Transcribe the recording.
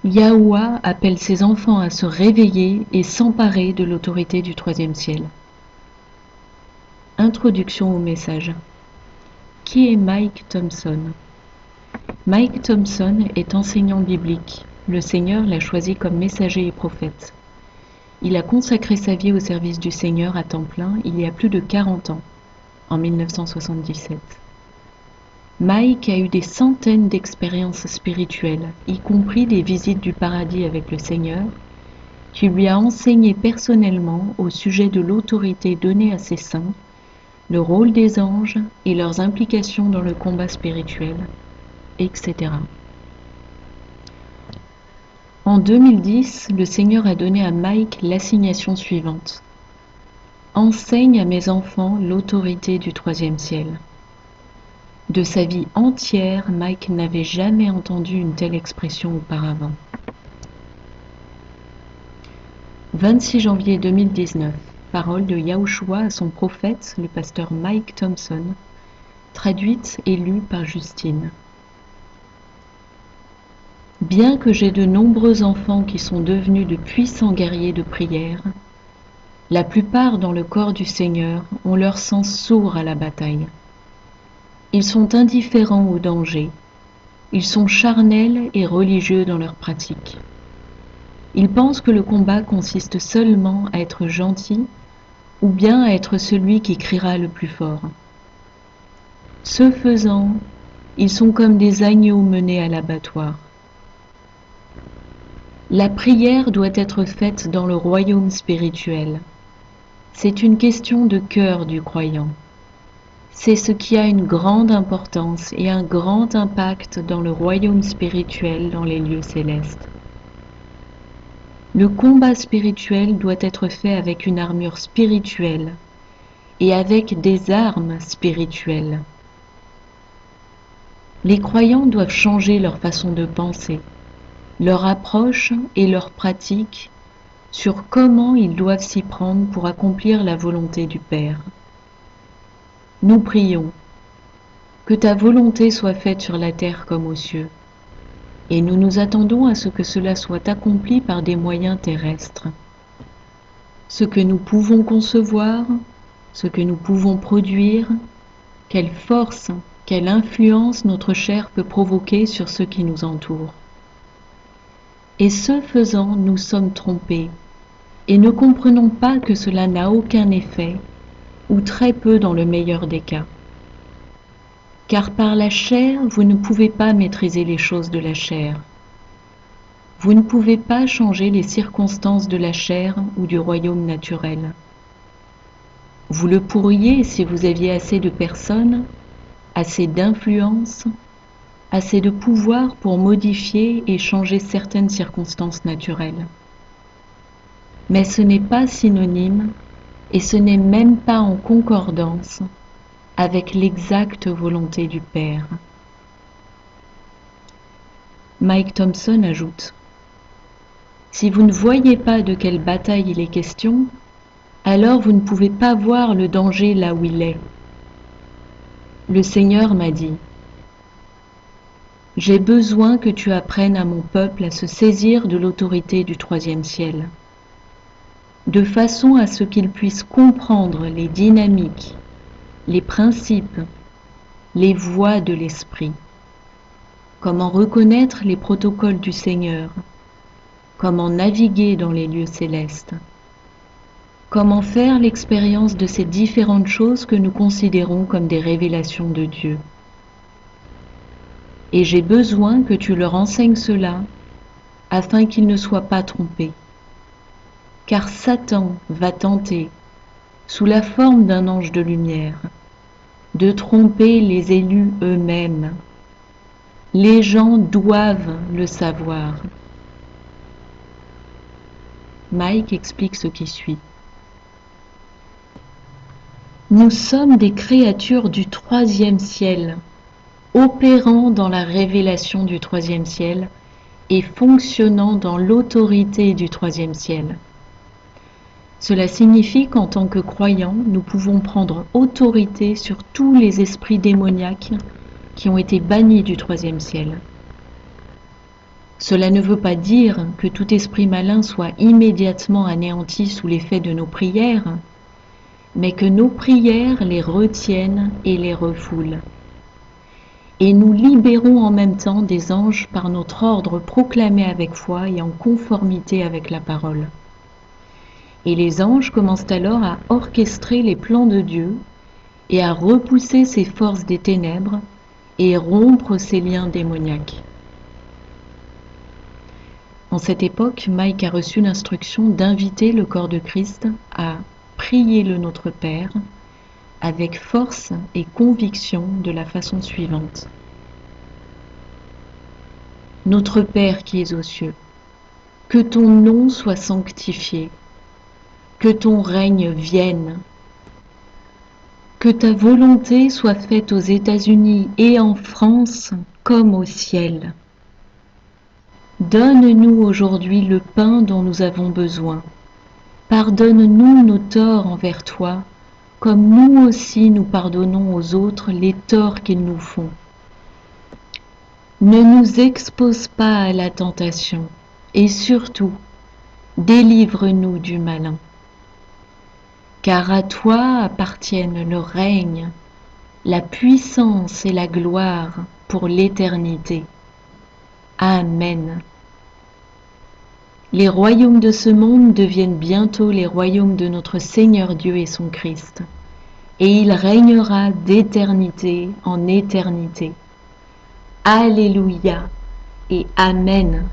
Yahuwah appelle ses enfants à se réveiller et s'emparer de l'autorité du troisième ciel. Introduction au message. Qui est Mike Thompson? Mike Thompson est enseignant biblique. Le Seigneur l'a choisi comme messager et prophète. Il a consacré sa vie au service du Seigneur à temps plein il y a plus de 40 ans, en 1977. Mike a eu des centaines d'expériences spirituelles, y compris des visites du paradis avec le Seigneur, qui lui a enseigné personnellement au sujet de l'autorité donnée à ses saints, le rôle des anges et leurs implications dans le combat spirituel, etc. En 2010, le Seigneur a donné à Mike l'assignation suivante. Enseigne à mes enfants l'autorité du troisième ciel. De sa vie entière, Mike n'avait jamais entendu une telle expression auparavant. 26 janvier 2019, parole de Yahushua à son prophète, le pasteur Mike Thompson, traduite et lue par Justine. Bien que j'ai de nombreux enfants qui sont devenus de puissants guerriers de prière, la plupart dans le corps du Seigneur ont leur sens sourd à la bataille. Ils sont indifférents au danger. Ils sont charnels et religieux dans leur pratique. Ils pensent que le combat consiste seulement à être gentil ou bien à être celui qui criera le plus fort. Ce faisant, ils sont comme des agneaux menés à l'abattoir. La prière doit être faite dans le royaume spirituel. C'est une question de cœur du croyant. C'est ce qui a une grande importance et un grand impact dans le royaume spirituel dans les lieux célestes. Le combat spirituel doit être fait avec une armure spirituelle et avec des armes spirituelles. Les croyants doivent changer leur façon de penser, leur approche et leur pratique sur comment ils doivent s'y prendre pour accomplir la volonté du Père. Nous prions, que ta volonté soit faite sur la terre comme aux cieux, et nous nous attendons à ce que cela soit accompli par des moyens terrestres. Ce que nous pouvons concevoir, ce que nous pouvons produire, quelle force, quelle influence notre chair peut provoquer sur ceux qui nous entourent. Et ce faisant, nous sommes trompés, et ne comprenons pas que cela n'a aucun effet, ou très peu dans le meilleur des cas. Car par la chair, vous ne pouvez pas maîtriser les choses de la chair. Vous ne pouvez pas changer les circonstances de la chair ou du royaume naturel. Vous le pourriez si vous aviez assez de personnes, assez d'influence, assez de pouvoir pour modifier et changer certaines circonstances naturelles. Mais ce n'est pas synonyme et ce n'est même pas en concordance avec l'exacte volonté du Père. Mike Thompson ajoute : si vous ne voyez pas de quelle bataille il est question, alors vous ne pouvez pas voir le danger là où il est. Le Seigneur m'a dit : j'ai besoin que tu apprennes à mon peuple à se saisir de l'autorité du troisième ciel, de façon à ce qu'ils puissent comprendre les dynamiques, les principes, les voies de l'esprit, comment reconnaître les protocoles du Seigneur, comment naviguer dans les lieux célestes, comment faire l'expérience de ces différentes choses que nous considérons comme des révélations de Dieu. Et j'ai besoin que tu leur enseignes cela afin qu'ils ne soient pas trompés. Car Satan va tenter, sous la forme d'un ange de lumière, de tromper les élus eux-mêmes. Les gens doivent le savoir. Mike explique ce qui suit. Nous sommes des créatures du troisième ciel, opérant dans la révélation du troisième ciel et fonctionnant dans l'autorité du troisième ciel. Cela signifie qu'en tant que croyants, nous pouvons prendre autorité sur tous les esprits démoniaques qui ont été bannis du troisième ciel. Cela ne veut pas dire que tout esprit malin soit immédiatement anéanti sous l'effet de nos prières, mais que nos prières les retiennent et les refoulent. Et nous libérons en même temps des anges par notre ordre proclamé avec foi et en conformité avec la parole. Et les anges commencent alors à orchestrer les plans de Dieu et à repousser ces forces des ténèbres et rompre ces liens démoniaques. En cette époque, Mike a reçu l'instruction d'inviter le corps de Christ à prier le Notre Père avec force et conviction de la façon suivante. Notre Père qui es aux cieux, que ton nom soit sanctifié, que ton règne vienne, que ta volonté soit faite aux États-Unis et en France comme au ciel. Donne-nous aujourd'hui le pain dont nous avons besoin. Pardonne-nous nos torts envers toi, comme nous aussi nous pardonnons aux autres les torts qu'ils nous font. Ne nous expose pas à la tentation, et surtout, délivre-nous du malin. Car à toi appartiennent le règne, la puissance et la gloire pour l'éternité. Amen. Les royaumes de ce monde deviennent bientôt les royaumes de notre Seigneur Dieu et son Christ, et il régnera d'éternité en éternité. Alléluia et Amen.